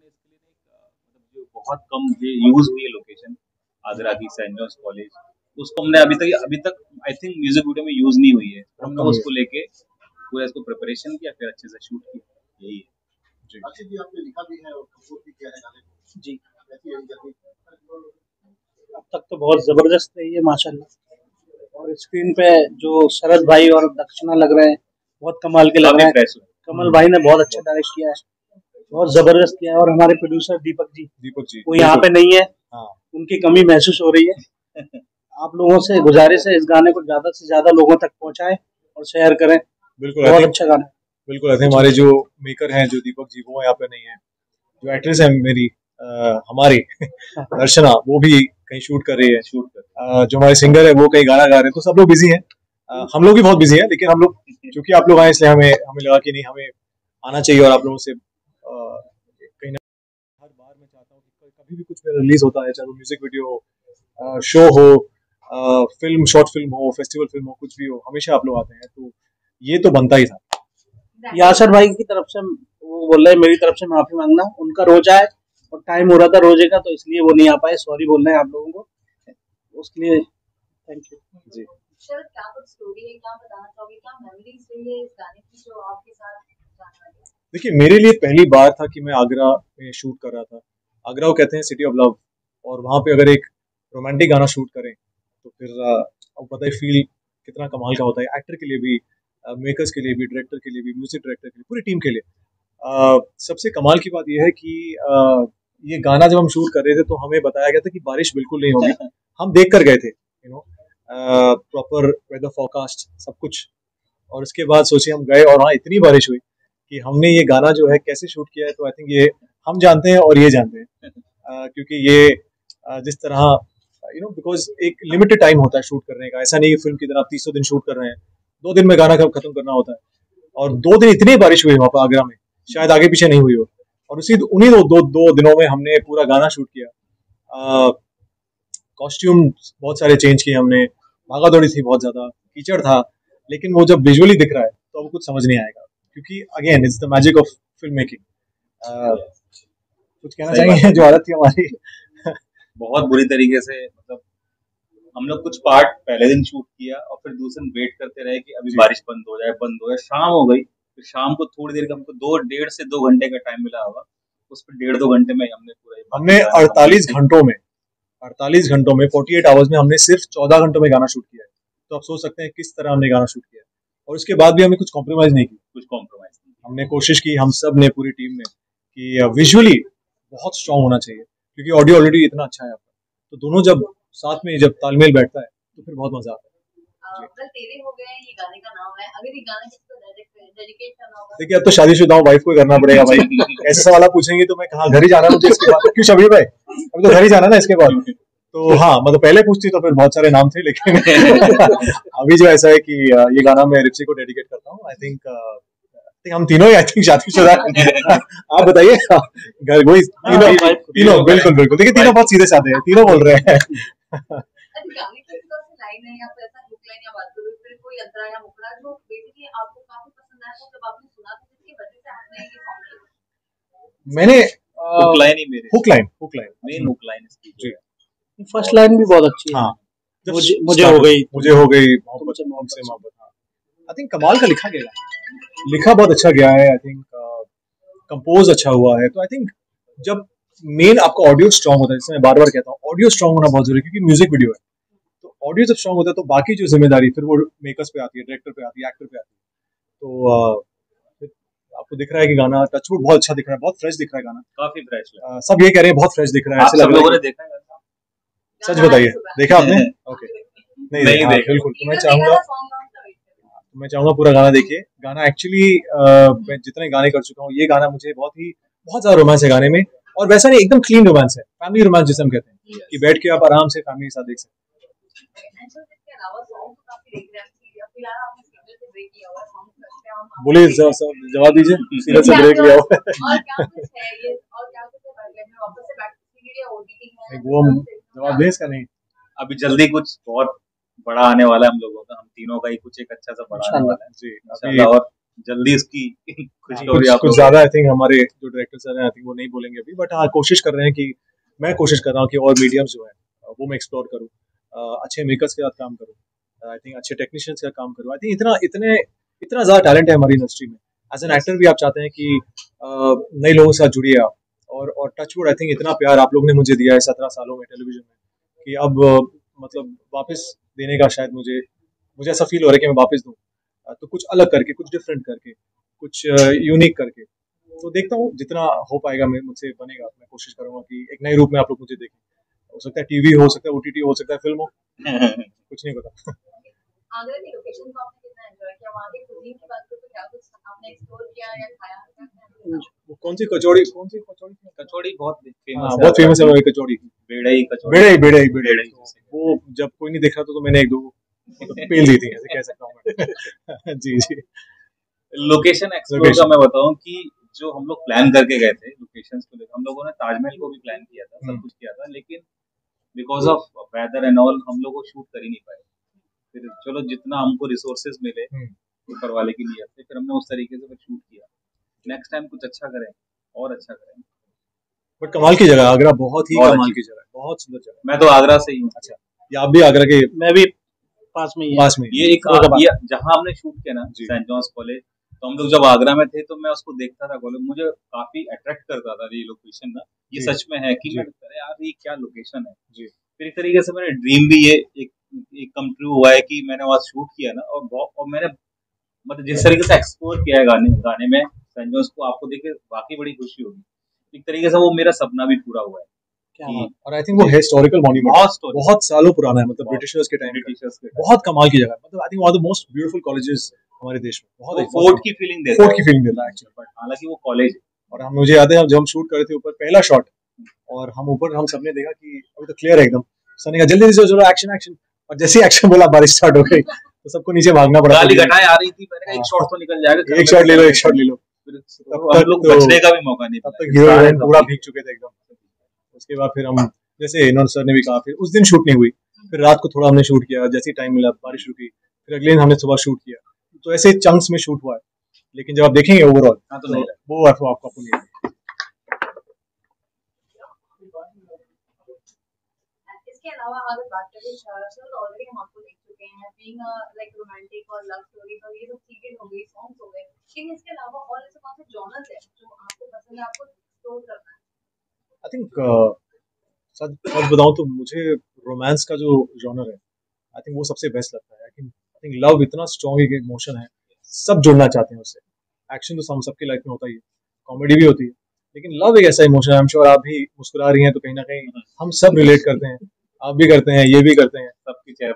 ने इसके लिए मतलब जो बहुत कम यूज हुई है लोकेशन, आगरा की सेंट जॉन्स कॉलेज, उसको हमने अभी तक आई थिंक म्यूजिक वीडियो में यूज नहीं हुई है। हमने उसको लेके पूरा इसको प्रिपरेशन किया, फिर अच्छे से शूट किया, यही है। जी आपने लिखा भी है और कंपोज भी किया है गाने को। जी अब तक तो बहुत जबरदस्त रही है माशाल्लाह, और स्क्रीन पे जो शरद भाई और दक्षिणा लग रहे हैं बहुत कमाल के लग रहे हैं। कमल भाई ने बहुत अच्छा डायरेक्ट किया है, बहुत जबरदस्त किया है। और हमारे प्रोड्यूसर दीपक जी वो यहाँ पे नहीं है, उनकी कमी महसूस हो रही है। आप लोगों से गुजारिश है इस गाने को ज्यादा से ज्यादा लोगों तक पहुँचाएं और शेयर करें। बिल्कुल बहुत अच्छा गाना। बिल्कुल आई थिंक हमारे जो मेकर हैं जो दीपक जी वो यहाँ पे नहीं है, जो एक्ट्रेस है मेरी हमारी दर्शना वो भी कहीं शूट कर रही है, जो हमारे सिंगर है वो कहीं गाना गा रहे हैं, तो सब लोग बिजी हैं। हम लोग भी बहुत बिजी हैं, लेकिन हम लोग क्योंकि आप लोग आए इसलिए हमें लगा कि नहीं हमें आना चाहिए और आप लोगों से कहीं ना हर बार मैं चाहता हूँ कि कभी भी कुछ रिलीज होता है, चाहे वो म्यूजिक वीडियो हो, शो हो, फिल्म, शॉर्ट फिल्म हो, फेस्टिवल फिल्म हो, कुछ भी हो, हमेशा आप लोग आते हैं, तो ये तो बनता ही था। यासर भाई की तरफ से वो बोल रहे हैं मेरी तरफ से माफी मांगना, उनका रोजा है और टाइम हो रहा था रोजे का, तो इसलिए वो नहीं आ पाए, सॉरी बोल रहे हैं आप लोगों को, उसके लिए थैंक यू जी। शरद क्या कुछ स्टोरी है, क्या बताना चाहोगे, क्या मेमोरीज रही है इस गाने की जो आपके साथ जाने वाली है? देखिए मेरे लिए पहली बार था कि मैं आगरा में शूट कर रहा था। आगरा को कहते हैं सिटी ऑफ लव, और वहाँ पे अगर एक रोमांटिक गाना शूट करें तो फिर आपको पता है फील कितना कमाल का होता है, एक्टर के लिए भी, मेकर्स के लिए भी, डायरेक्टर के लिए भी, म्यूजिक डायरेक्टर के लिए, पूरी टीम के लिए। सबसे कमाल की बात यह है कि ये गाना जब हम शूट कर रहे थे तो हमें बताया गया था कि बारिश बिल्कुल नहीं होगी। हम देख कर गए थे प्रॉपर वेदर फोरकास्ट सब कुछ, और उसके बाद सोचे हम गए और वहाँ इतनी बारिश हुई कि हमने ये गाना जो है कैसे शूट किया है, तो आई थिंक ये हम जानते हैं और ये जानते हैं, क्योंकि ये जिस तरह बिकॉज एक लिमिटेड टाइम होता है शूट करने का, ऐसा नहीं कि फिल्म की तरह 30 दिन शूट कर रहे हैं, 2 दिन में गाना खत्म करना होता है, और 2 दिन इतनी बारिश हुई वहाँ पर आगरा में, शायद आगे पीछे नहीं हुई हो, और उन्हीं दो दिनों में हमने पूरा गाना शूट किया। कॉस्ट्यूम बहुत सारे चेंज किए हमने, भागा दौड़ी थी बहुत ज्यादा, कीचड़ था, लेकिन वो जब विजुअली दिख रहा है तो अब कुछ समझ नहीं आएगा, क्योंकि again it's the magic of film making. कुछ कहना चाहिए जो हालत थी हमारी बहुत बुरी तरीके से, मतलब हम लोग कुछ पार्ट पहले दिन शूट किया और फिर दूसरे दिन वेट करते रहे कि अभी बारिश बंद हो जाए, शाम हो गई, फिर शाम को थोड़ी देर का हमको 1.5 से 2 घंटे का टाइम मिला होगा, उस पर 1.5-2 घंटे में हमने 48 घंटों में 48 आवर्स में हमने सिर्फ 14 घंटों में गाना शूट किया है, तो आप सोच सकते हैं किस तरह हमने गाना शूट किया, और उसके बाद भी हमने कुछ कॉम्प्रोमाइज नहीं की, हमने कोशिश की, हम सब ने, पूरी टीम ने, कि विजुअली बहुत स्ट्रांग होना चाहिए, क्योंकि ऑडियो ऑलरेडी इतना अच्छा है आपका, तो दोनों जब साथ में जब तालमेल बैठता है तो फिर बहुत मजा आता है। तेरे हो गए ये गाने का नाम है, अगर ये गाना किसको डेडिकेट करना होगा? देखिए अब तो शादीशुदा हूँ, वाइफ को करना पड़ेगा भाई। ऐसे सवाल पूछेंगे तो मैं कहाँ, घर ही जाना मुझे इसके बाद, क्यों शबीर भाई अभी तो घर ही जाना ना इसके बाद, तो हाँ मतलब पहले पूछती तो फिर बहुत सारे नाम थे, लेकिन अभी जो ऐसा है कि ये गाना मैं रिप्सी को डेडिकेट करता हूँ। आई थिंक हम तीनों ही आई थिंक शादीशुदा आप बताइए घर वही तीनों बिल्कुल बिल्कुल, देखिए तीनों बहुत सीधे साधे हैं, तीनों बोल रहे हैं। मैंने हुक लाइन जी, फर्स्ट लाइन भी बहुत अच्छी है। हाँ, मुझे हो गई मोहब्बत। आई थिंक कमाल का लिखा बहुत अच्छा गया है, आई थिंक कंपोज अच्छा हुआ है, तो आई थिंक जब मेन आपका ऑडियो स्ट्रांग होता है, जैसे मैं बार बार कहता हूँ ऑडियो स्ट्रांग होना बहुत जरूरी है, क्योंकि म्यूजिक वीडियो है, तो ऑडियो जब स्ट्रांग होता है तो बाकी जो जिम्मेदारी फिर वो मेकर्स पे आती है, डायरेक्टर पे आती है, एक्टर पे आती है, तो आपको दिख रहा है कि गाना टचवुड बहुत अच्छा दिख रहा है, बहुत फ्रेश दिख रहा है गाना, काफी फ्रेश, सब ये कह रहे हैं बहुत फ्रेश दिख रहा है, ऐसे लग रहा है। देखा है? सच बताइए, देखा आपने? ओके, नहीं देखा बिल्कुल, तो मैं चाहूंगा पूरा गाना देखिए। गाना एक्चुअली मैं जितने गाने कर चुका हूँ, ये गाना मुझे बहुत ज्यादा रोमांस है गाने में, और वैसा नहीं, एकदम क्लीन रोमांस है, फैमिली रोमांस जिसे हम कहते हैं, कि बैठ के आप आराम से फैमिली के साथ देख सकते हैं। बोलिए जवाब दीजिए, सीरियल से ब्रेक लिया हुआ वो जवाब दे इसका? नहीं, अभी जल्दी कुछ बहुत बड़ा आने वाला है हम लोगों का, हम तीनों का ही कुछ एक अच्छा सा बड़ा आने वाला है जी, अभी और जल्दी उसकी खुशखबरी कुछ आप कुछ लोग। ज्यादा आई थिंक हमारे जो डायरेक्टर्स हैं आई थिंक वो नहीं बोलेंगे अभी, बट हाँ कोशिश कर रहे हैं कि मैं कोशिश कर रहा हूँ कि और मीडियम्स जो है वो मैं एक्सप्लोर करूँ, अच्छे मेकर्स के साथ काम करूँ, आई थिंक अच्छे टेक्नीशियंस के साथ काम करूँ। आई थिंक इतना ज्यादा टैलेंट है हमारी इंडस्ट्री में। एज एन एक्टर भी आप चाहते हैं कि नए लोगों के साथ जुड़िए आप, और टचवुड आई थिंक इतना प्यार आप लोग ने मुझे दिया है 17 सालों में टेलीविजन में कि अब मतलब वापस देने का शायद मुझे ऐसा फील हो रहा है कि मैं वापस दूं, तो कुछ अलग करके, कुछ डिफरेंट करके, कुछ यूनिक करके। तो देखता हूँ जितना हो पाएगा मैं मुझसे बनेगा, मैं कोशिश करूंगा कि एक नए रूप में आप लोग मुझे देखें। हो सकता है टीवी, हो सकता है ओटीटी, हो सकता है फिल्म हो, कुछ नहीं पता। आगरा की लोकेशन को आपने कितना एंजॉय किया? वहाँ की कुजीन की बात करें तो क्या कुछ आपने एक्सप्लोर किया या खाया? क्या खाया? वो कौन सी कचौड़ी कचौड़ी बहुत हाँ फेमस है बहुत आगरा फेमस है की, वो एक कचौड़ी। बेड़ई कचौड़ी, बेड़ई बेड़ई बेड़ई बेड़ई तो जिसे। वो जब कोई नहीं देख रहा था तो मैंने एक दो मतलब पेल दी थी, ऐसे कह सकता हूँ मैं। जी जी। लोकेशन एक्सप्लोर का लोकेशन। मैं बताऊं कि जो हम लोग प्लान करके गए थे लोकेशंस को लेकर, हम लोगों ने ताजमहल को भी प्लान किया था, सब कुछ किया था, लेकिन because of weather and all हम लोग वो शूट कर ही नहीं पाए। फिर चलो जितना हमको रिसोर्सेज मिले ऊपर वाले की नियत से, फिर हमने उस तरीके से फिर शूट किया। नेक्स्ट टाइम कुछ अच्छा करें और अच्छा करें। बट कमाल की जगह आगरा, बहुत ही बहुत कमाल अच्छी, की जगह, बहुत सुंदर जगह। मैं तो आगरा से ही हूँ। अच्छा, ये आप भी आगरा के मैं भी पास में ही है। पास में ही ये हैं? एक ये जहाँ हमने शूट किया ना जी। सेंट जॉन्स कॉलेज, तो हम लोग जब आगरा में थे तो मैं उसको देखता था कॉलेज, मुझे काफी अट्रैक्ट करता था ये लोकेशन ना। ये जी। सच में है कि जी। मैं अरे यार ये क्या लोकेशन है। जी। फिर एक तरीके से मेरा ड्रीम भी ये एक कम ट्रू हुआ है कि मैंने वहाँ शूट किया ना, और मैंने मतलब जिस तरीके से एक्सप्लोर किया है गाने गाने में सेंट जॉन्स को, आपको देख के वाकई बड़ी खुशी होगी। एक तरीके से वो मेरा सपना भी पूरा हुआ है। क्या कि बात। और आई थिंक वो हिस्टोरिकल मॉन्यूमेंट बहुत story, बहुत सालों पुराना है, मतलब बहुत ब्रिटिशर्स के टाइम का, ब्रिटिशर्स के बहुत कमाल की जगह है। मतलब I think one of the most beautiful colleges हमारे देश में, वो बहुत फोर्ट की फीलिंग देता फोर्ट की फीलिंग देता है एक्चुअली। बट हालांकि वो कॉलेज है। और हम, मुझे याद है जब हम शूट कर रहे थे ऊपर पहला शॉट, और हम ऊपर, हम सबने देखा कि अभी तो क्लियर है एकदम, सनी का जल्दी से चलो एक्शन एक्शन, और जैसे ही एक्शन बोला बारिश स्टार्ट हो गई, तो सबको नीचे भागना पड़ा। गाली घटाएं आ रही थी, मैंने कहा एक शॉट तो निकल जाएगा, एक शॉट ले लो, एक शॉट ले लो। फिर तब हम तक लोग तो बचने का भी मौका नहीं तब मिला, तक हीरो सारे हीरोइन पूरा कपड़े- भीग चुके थे एकदम। उसके बाद फिर हम, जैसे इन्होंने सर ने भी कहा, फिर उस दिन शूट नहीं हुई, फिर रात को थोड़ा हमने शूट किया, जैसे ही टाइम मिला बारिश रुकी, फिर अगले दिन हमने सुबह शूट किया। तो ऐसे चंक्स में शूट हुआ है, लेकिन जब आप देखेंगे ओवरऑल हाँ, तो तो नहीं वो आपको नहीं लगेगा। इसके अलावा अगर बात करें सर, ऑलरेडी हम आपको देख चुके हैं बीइंग लाइक रोमांटिक और लव स्टोरी, तो ये सब चीजें हो गई, सॉन्ग्स हो गए, लेकिन इसके अलावा और ऐसे कौन से जॉनर्स हैं जो आपको पसंद है, आपको एक्सप्लोर करना है? आई थिंक सच सच बताऊं तो मुझे रोमांस का जो जॉनर है, आई थिंक वो सबसे बेस्ट लगता है। आई थिंक लव इतना स्ट्रॉन्ग एक इमोशन है, सब जुड़ना चाहते हैं उससे। एक्शन तो हम सबकी लाइफ में होता ही है, कॉमेडी भी होती है, लेकिन लव एक ऐसा इमोशन है, आई एम श्योर आप भी मुस्कुरा रही हैं तो कहीं ना कहीं हम सब रिलेट करते हैं, आप भी करते हैं, ये भी करते हैं,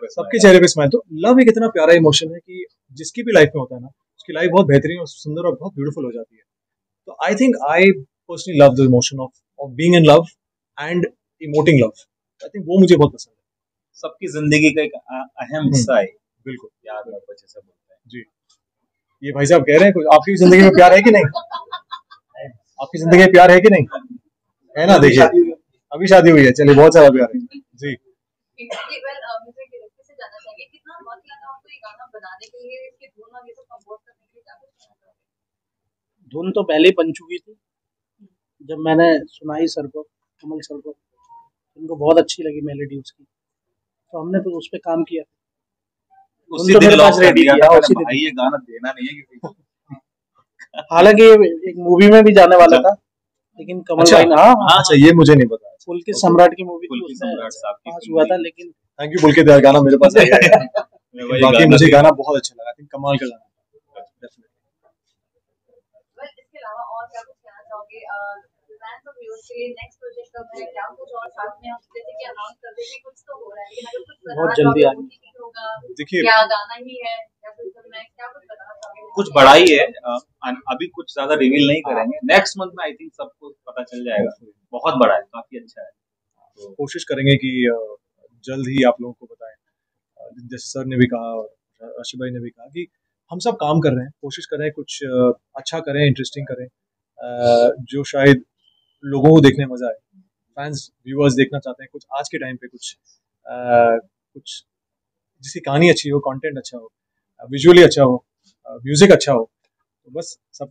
सबके चेहरे पे स्माइल। तो लव एक इतना प्यारा इमोशन है कि जिसकी भी लाइफ में होता है ना, उसकी लाइफ बहुत बेहतरीन और सुंदर और बहुत ब्यूटीफुल हो जाती है। तो I think I personally love the emotion of being in love and emoting love. I think वो मुझे बहुत पसंद है। सबकी जिंदगी का एक अहम हिस्सा है। बिल्कुल याद रखो, जैसे बोलते हैं जी। ये भाई साहब कह रहे हैं कुछ, आपकी जिंदगी में प्यार है कि नहीं? आपकी जिंदगी में प्यार है कि नहीं? है ना, देखिए अभी शादी हुई है, चलिए बहुत सारा प्यार है जी। वेल मुझे डायरेक्टर से जानना चाहिए कितना वक्त लगा आपको ये गाना बनाने के लिए, इसकी धुन और ये सब कंपोज करने के लिए, क्या कुछ कहना चाहोगे? धुन तो पहले ही बन चुकी थी, जब मैंने सुनाई सर को, कमल सर को, उनको बहुत अच्छी लगी मेलोडी उसकी, तो हमने तो उस पर काम किया। उसी तो दिन मेरे लॉक पास कर रेडी दिया किया था, उसी मैंने, दिन। भाई ये गाना देना नहीं है किसी को। हालांकि ये एक मूवी में भी जाने वाला था, लेकिन कमल अच्छा, भाई ने, हाँ, अच्छा ये मुझे नहीं पता। पुलकित सम्राट की मूवी थी, पुलकित उसमें सम्राट साहब की पास फिल्म हुआ थी। था, लेकिन थैंक यू पुलकित यार, गाना मेरे पास आ गया है। मैं वही बाकी गाना मुझे दे- गाना बहुत अच्छा लगा, कमाल का गाना। वेल इसके अलावा और क्या कुछ कहना चाहोगे? प्लान्स ऑफ व्यूअर्स के लिए नेक्स्ट प्रोजेक्ट कब है, क्या कुछ और साथ में हम जैसे कि अनाउंस कर देते हैं, कुछ तो हो रहा है, लेकिन अगर कुछ बहुत बताना जल्दी चाहोगे, आएगा। OTT होगा देखिए या गाना ही है या कुछ नेक्स्ट, क्या कुछ बताना चाहोगे? कुछ बड़ा ही है, अभी कुछ ज्यादा रिवील नहीं करेंगे, नेक्स्ट मंथ में आई थिंक सबको पता चल जाएगा। बहुत बड़ा है, काफी अच्छा है, तो कोशिश करेंगे कि जल्द ही आप लोगों को बताएं। जैसे सर ने भी कहा और आशिफ भाई ने भी कहा कि हम सब काम कर रहे हैं, कोशिश कर रहे हैं कुछ अच्छा करें, इंटरेस्टिंग करें, जो शायद लोगों को देखने में मजा आए, फैंस व्यूअर्स देखना चाहते हैं कुछ आज के टाइम पे, कुछ जिसकी कहानी अच्छी हो, कंटेंट अच्छा हो, विजुअली अच्छा हो, म्यूजिक अच्छा हो, तो बस सब